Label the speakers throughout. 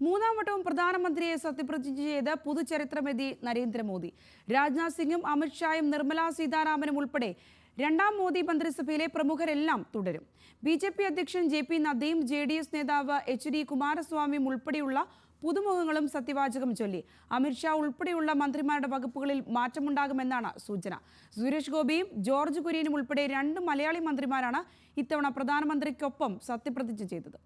Speaker 1: മൂന്നാം വട്ടവും പ്രധാനമന്ത്രിയെ സത്യപ്രതിജ്ഞ ചെയ്ത് പുതുചരിത്രമെത്തി നരേന്ദ്രമോദി. രാജ്നാഥ് സിംഗും അമിത്ഷായും നിർമ്മലാ സീതാരാമനും ഉൾപ്പെടെ രണ്ടാം മോദി മന്ത്രിസഭയിലെ പ്രമുഖരെല്ലാം തുടരും. BJP അധ്യക്ഷൻ JP നദ്ദയും JDS നേതാവ് HD കുമാരസ്വാമിയും ഉൾപ്പെടെയുള്ള പുതുമുഖങ്ങളും സത്യവാചകം ചൊല്ലി. അമിത്ഷാ ഉൾപ്പെടെയുള്ള മന്ത്രിമാരുടെ വകുപ്പുകളിൽ മാറ്റമുണ്ടാകുമെന്നാണ് സൂചന. സുരേഷ് ഗോപിയും ജോർജ് കുര്യനും ഉൾപ്പെടെ 2 മലയാളി മന്ത്രിമാരാണ് ഇത്തവണ പ്രധാനമന്ത്രിക്കൊപ്പം സത്യപ്രതിജ്ഞ ചെയ്തത്.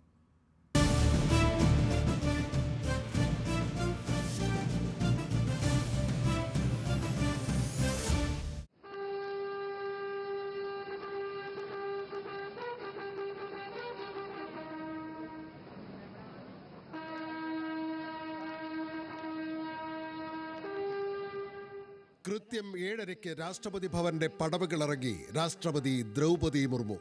Speaker 2: കൃത്യം 7:30 രാഷ്ട്രപതി ഭവന്റെ പടവുകളിറങ്ങി രാഷ്ട്രപതി ദ്രൗപദി മുർമു.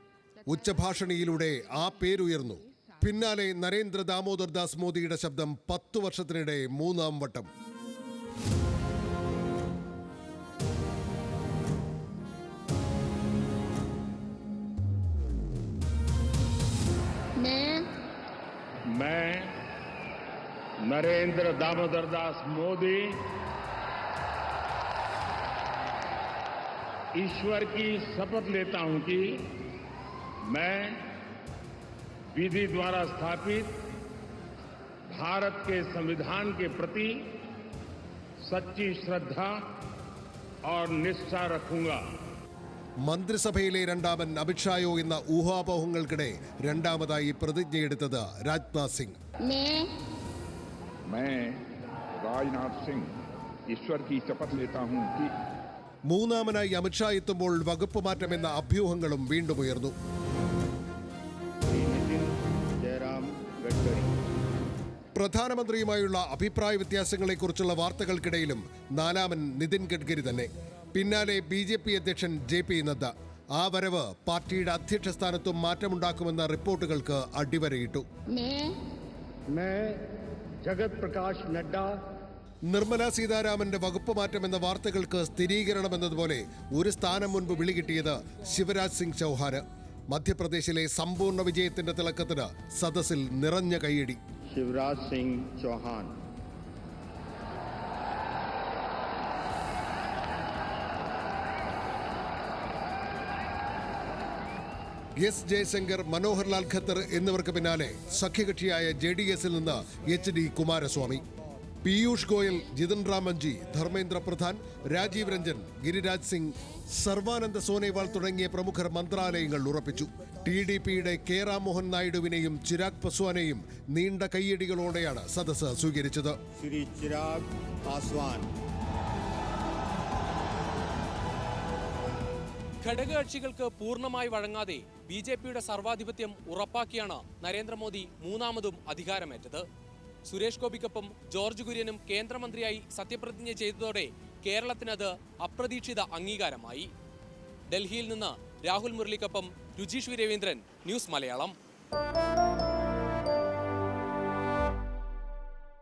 Speaker 2: ഉച്ചഭാഷണിയിലൂടെ ആ പേരുയർന്നു. പിന്നാലെ നരേന്ദ്ര ദാമോദർ ദാസ് മോദിയുടെ ശബ്ദം 10 വർഷത്തിനിടെ മൂന്നാം വട്ടം.
Speaker 3: मैं नरेंद्र दामोदर दास मोदी ईश्वर की शपथ लेता हूं कि मैं विधि द्वारा स्थापित भारत के संविधान के प्रति सच्ची श्रद्धा और निष्ठा रखूंगा.
Speaker 2: മന്ത്രിസഭയിലെ രണ്ടാമൻ അമിത്ഷായോ എന്ന ഊഹാപോഹങ്ങൾക്കിടെ രണ്ടാമതായി പ്രതിജ്ഞയെടുത്തത് രാജ്നാഥ് സിംഗ്.
Speaker 4: मैं राजनाथ सिंह ईश्वर की शपथ लेता हूं कि
Speaker 2: മൂന്നാമനായി അമിത്ഷാ എത്തുമ്പോൾ വകുപ്പ് മാറ്റമെന്ന അഭ്യൂഹങ്ങളും വീണ്ടും ഉയർന്നു. പ്രധാനമന്ത്രിയുമായുള്ള അഭിപ്രായ വ്യത്യാസങ്ങളെക്കുറിച്ചുള്ള വാർത്തകൾക്കിടയിലും നാലാമൻ നിതിൻ ഗഡ്കരി തന്നെ. പിന്നാലെ BJP അധ്യക്ഷൻ JP നദ്ദ. ആ വരവ് പാർട്ടിയുടെ അധ്യക്ഷ സ്ഥാനത്തും മാറ്റമുണ്ടാക്കുമെന്ന റിപ്പോർട്ടുകൾക്ക് അടിവരയിട്ടു.
Speaker 3: जगत प्रकाश नड्डा
Speaker 2: നിർമ്മലാ സീതാരാമന്റെ വകുപ്പ് മാറ്റമെന്ന വാർത്തകൾക്ക് സ്ഥിരീകരണമെന്നതുപോലെ ഒരു സ്ഥാനം മുൻപ് വിളികിട്ടിയത് ശിവരാജ് സിംഗ് ചൗഹാന്. മധ്യപ്രദേശിലെ സമ്പൂർണ്ണ വിജയത്തിന്റെ തിളക്കത്തിന് സദസ്സിൽ നിറഞ്ഞ കൈയടി.
Speaker 3: शिवराज सिंह चौहान
Speaker 2: S. ജയശങ്കർ, മനോഹർലാൽ ഖത്തർ എന്നിവർക്ക് പിന്നാലെ സഖ്യകക്ഷിയായ JDSൽ നിന്ന് HD കുമാരസ്വാമി. പീയൂഷ് ഗോയൽ, ജിതൻ റാം മഞ്ചി, ധർമ്മേന്ദ്ര പ്രധാൻ, രാജീവ് രഞ്ജൻ, ഗിരിരാജ് സിംഗ്, സർവാനന്ദ സോനോവാൾ തുടങ്ങിയ പ്രമുഖർ മന്ത്രാലയങ്ങൾ ഉറപ്പിച്ചു. TDPയുടെ K. രാമമോഹൻ നായിഡുവിനെയും ചിരാഗ് പസ്വാനെയും നീണ്ട കയ്യടികളോടെയാണ് സദസ്സ് സ്വീകരിച്ചത്.
Speaker 5: ശ്രീ ചിരാഗ് പാസ്വാൻ.
Speaker 6: ഘടകകക്ഷികൾക്ക് പൂർണ്ണമായി വഴങ്ങാതെ BJPയുടെ സർവാധിപത്യം ഉറപ്പാക്കിയാണ് നരേന്ദ്രമോദി മൂന്നാമതും അധികാരമേറ്റത്. സുരേഷ് ഗോപിക്കൊപ്പം ജോർജ് കുര്യനും കേന്ദ്രമന്ത്രിയായി സത്യപ്രതിജ്ഞ ചെയ്തതോടെ കേരളത്തിനത് അപ്രതീക്ഷിത അംഗീകാരമായി. ഡൽഹിയിൽ നിന്ന് രാഹുൽ മുരളിക്കൊപ്പം രുചീഷ് രവീന്ദ്രൻ, ന്യൂസ് മലയാളം.